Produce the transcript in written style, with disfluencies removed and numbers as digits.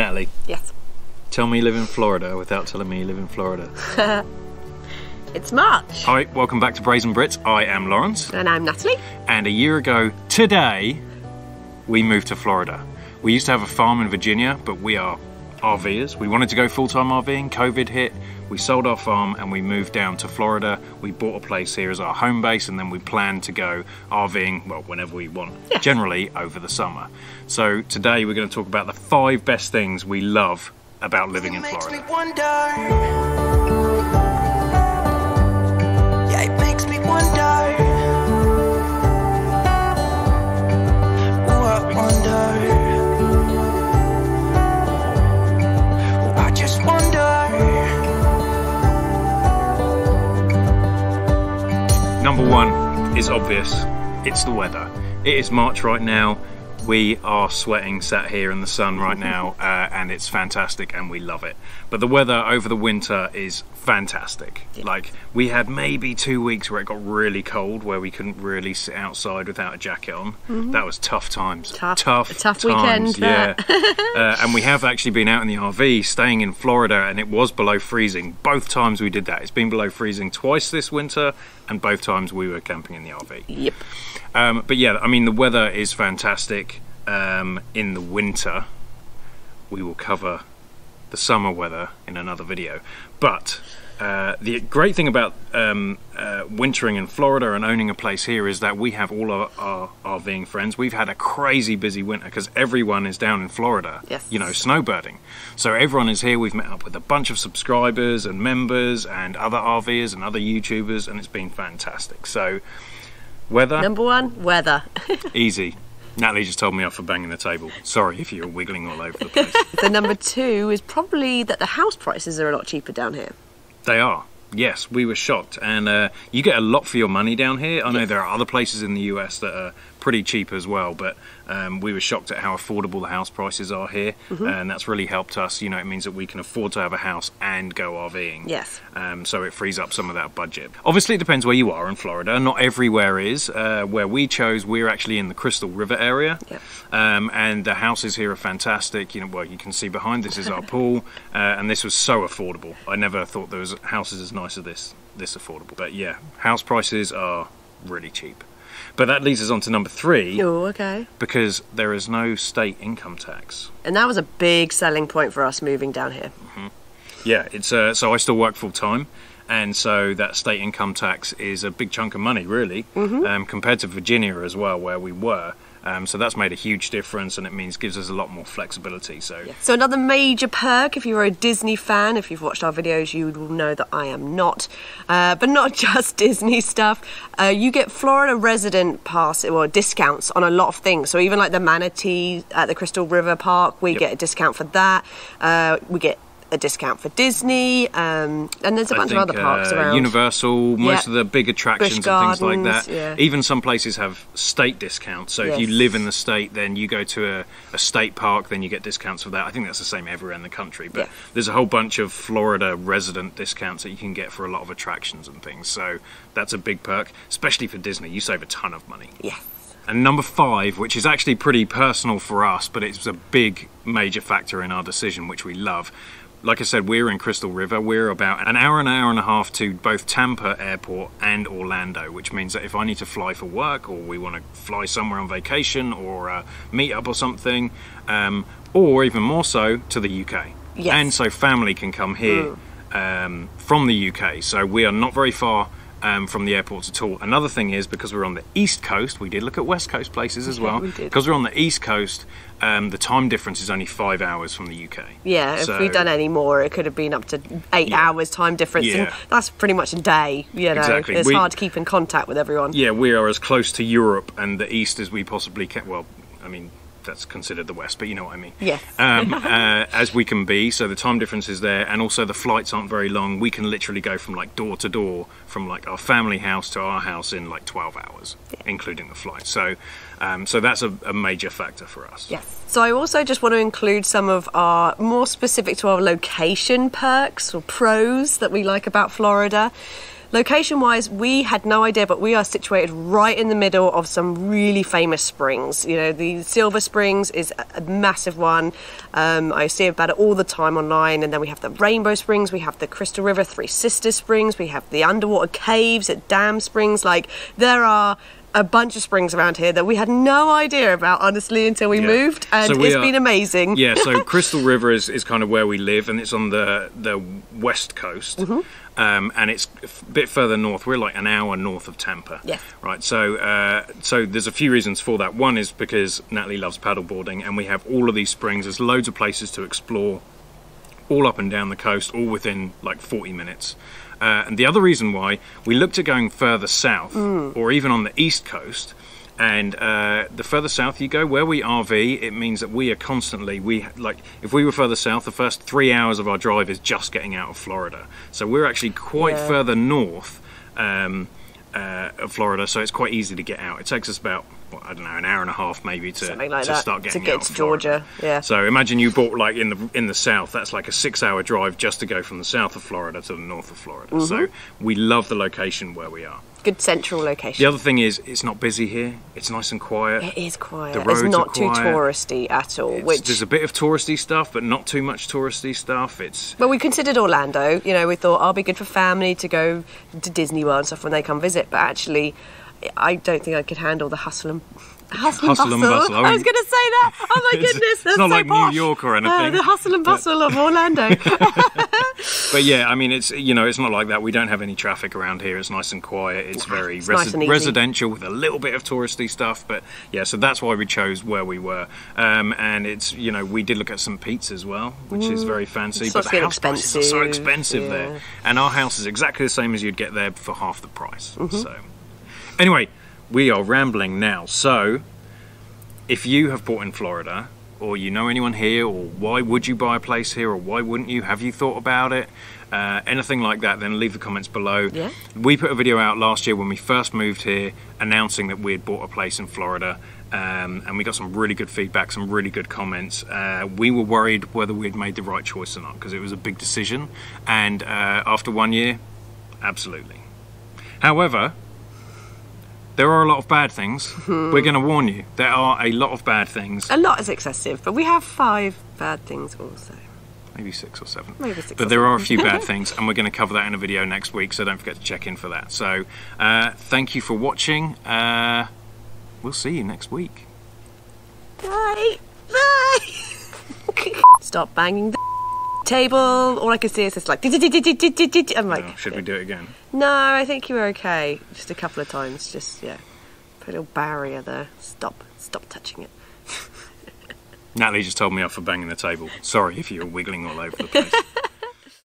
Natalie. Yes. Tell me you live in Florida without telling me you live in Florida. It's March. Hi, welcome back to Brazen Brits. I am Lawrence. And I'm Natalie. And a year ago today, we moved to Florida. We used to have a farm in Virginia, but we are RVers. We wanted to go full-time RVing. COVID hit. We sold our farm and we moved down to Florida. We bought a place here as our home base, and then we planned to go RVing, well, whenever we want, generally over the summer. So today we're going to talk about the 5 best things we love about living in Florida. Number 1 is obvious. It's the weather. It is March right now. We are sweating sat here in the sun right now, and it's fantastic and we love it. But the weather over the winter is fantastic. Yeah. Like, we had maybe 2 weeks where it got really cold, where we couldn't really sit outside without a jacket on. That was tough times. Tough times, weekend. Yeah. And we have actually been out in the RV, staying in Florida, and it was below freezing. Both times we did that. It's been below freezing twice this winter, and both times we were camping in the RV. Yep. But yeah, I mean, the weather is fantastic. In the winter, we will cover the summer weather in another video. But the great thing about wintering in Florida and owning a place here is that we have all our RVing friends. We've had a crazy busy winter because everyone is down in Florida, you know, snowbirding. So everyone is here. We've met up with a bunch of subscribers and members and other RVers and other YouTubers, and it's been fantastic. So weather. Number 1, weather. Easy. Natalie just told me off for banging the table. Sorry if you're wiggling all over the place. The number 2 is probably that the house prices are a lot cheaper down here. They are. Yes, we were shocked. And you get a lot for your money down here. I know there are other places in the US that are pretty cheap as well, but we were shocked at how affordable the house prices are here. And that's really helped us. You know, it means that we can afford to have a house and go RVing. Yes. So it frees up some of that budget. Obviously, it depends where you are in Florida. Not everywhere is. Where we chose, we're actually in the Crystal River area. Yep. And the houses here are fantastic. You know, well, you can see behind this is our pool. And this was so affordable. I never thought there was houses as nice as this affordable. But yeah, house prices are really cheap. But that leads us on to number 3. Oh, okay. Because there is no state income tax. And that was a big selling point for us moving down here. Yeah, it's so I still work full time, and so that state income tax is a big chunk of money, really, compared to Virginia as well, where we were. So that's made a huge difference, and it gives us a lot more flexibility. So another major perk, if you're a Disney fan, if you've watched our videos, you will know that I am not. But not just Disney stuff. You get Florida resident pass or discounts on a lot of things. So even like the manatee at the Crystal River Park, we get a discount for that. We get a discount for Disney, and there's a bunch of other parks around. Universal, most of the big attractions and things like that. Yeah. Even some places have state discounts. So if you live in the state, then you go to a state park, then you get discounts for that. I think that's the same everywhere in the country. But there's a whole bunch of Florida resident discounts that you can get for a lot of attractions and things. So that's a big perk, especially for Disney. You save a ton of money. Yes. And number 5, which is actually pretty personal for us, but it's a big major factor in our decision, which we love. Like I said, we're in Crystal River. We're about an hour and a half to both Tampa Airport and Orlando, which means that if I need to fly for work, or we want to fly somewhere on vacation, or meet up or something, or even more so, to the UK. Yes. And so family can come here from the UK. So we are not very far from the airports at all. Another thing is, because we're on the East Coast, we did look at West Coast places as well. We did. Because we're on the East Coast, the time difference is only 5 hours from the UK. Yeah, so, if we'd done any more, it could have been up to 8 hours time difference. And that's pretty much a day, you know. Exactly. It's hard to keep in contact with everyone. Yeah, we are as close to Europe and the East as we possibly can. Well, I mean, that's considered the West, but you know what I mean. Yes. As we can be, so the time difference is there, and also the flights aren't very long. We can literally go from like door to door, from like our family house to our house in like 12 hours, including the flight. So so that's a major factor for us. Yes. So I also just want to include some of our more specific to our location perks or pros that we like about Florida. Location-wise, we had no idea, but we are situated right in the middle of some really famous springs. You know, the Silver Springs is a massive one. I see about it all the time online. And then we have the Rainbow Springs, we have the Crystal River Three Sisters Springs, we have the underwater caves at Dam Springs. Like, there are a bunch of springs around here that we had no idea about, honestly, until we moved, and so it's been amazing. Yeah, so Crystal River is kind of where we live, and it's on the west coast, and it's a bit further north. We're like an hour north of Tampa. Yes. Right, so so there's a few reasons for that. One is because Natalie loves paddleboarding, and we have all of these springs. There's loads of places to explore, all up and down the coast, all within like 40 minutes. And the other reason why, we looked at going further south, or even on the east coast, and the further south you go, where we RV, it means that we are constantly, like, if we were further south, the first 3 hours of our drive is just getting out of Florida. So we're actually quite further north of Florida, so it's quite easy to get out. It takes us about, well, I don't know, an hour and a half maybe to start getting out to of Georgia. Yeah. So imagine you bought like in the south. That's like a 6-hour drive just to go from the south of Florida to the north of Florida. So we love the location where we are. Good central location. The other thing is, it's not busy here. It's nice and quiet. It is quiet. The roads it's not are too quiet. touristy at all. There's a bit of touristy stuff, but not too much touristy stuff. But we considered Orlando. You know, we thought, I'll be good for family to go to Disney World and stuff when they come visit. But actually, I don't think I could handle the hustle and bustle. I was going to say that. Oh my goodness, that's it's not so like posh. New York or anything. The hustle and bustle of Orlando. But yeah, I mean, it's, you know, it's not like that. We don't have any traffic around here. It's nice and quiet. It's very nice and easy. Residential with a little bit of touristy stuff. But yeah, so that's why we chose where we were. And it's, you know, we did look at St. Pete's as well, which is very fancy. But the house prices are so expensive there. And our house is exactly the same as you'd get there for half the price. So anyway, we are rambling now. So if you have bought in Florida, or you know anyone here, or why would you buy a place here, or why wouldn't you? Have you thought about it? Anything like that, then leave the comments below. Yeah. We put a video out last year when we first moved here announcing that we had bought a place in Florida, and we got some really good feedback, some really good comments. We were worried whether we had made the right choice or not, because it was a big decision, and after 1 year, absolutely. However, there are a lot of bad things. We're going to warn you. There are a lot of bad things. A lot is excessive, but we have 5 bad things also. Maybe 6 or 7. Maybe 6 but there are a few bad things, and we're going to cover that in a video next week, so don't forget to check in for that. So thank you for watching. We'll see you next week. Bye. Bye. Stop banging the table. All I can see is this, like, I'm like, oh, should we do it again? No, I think you were okay. Just a couple of times. Just, yeah. Put a little barrier there. Stop touching it. Natalie just told me off for banging the table. Sorry if you were wiggling all over the place.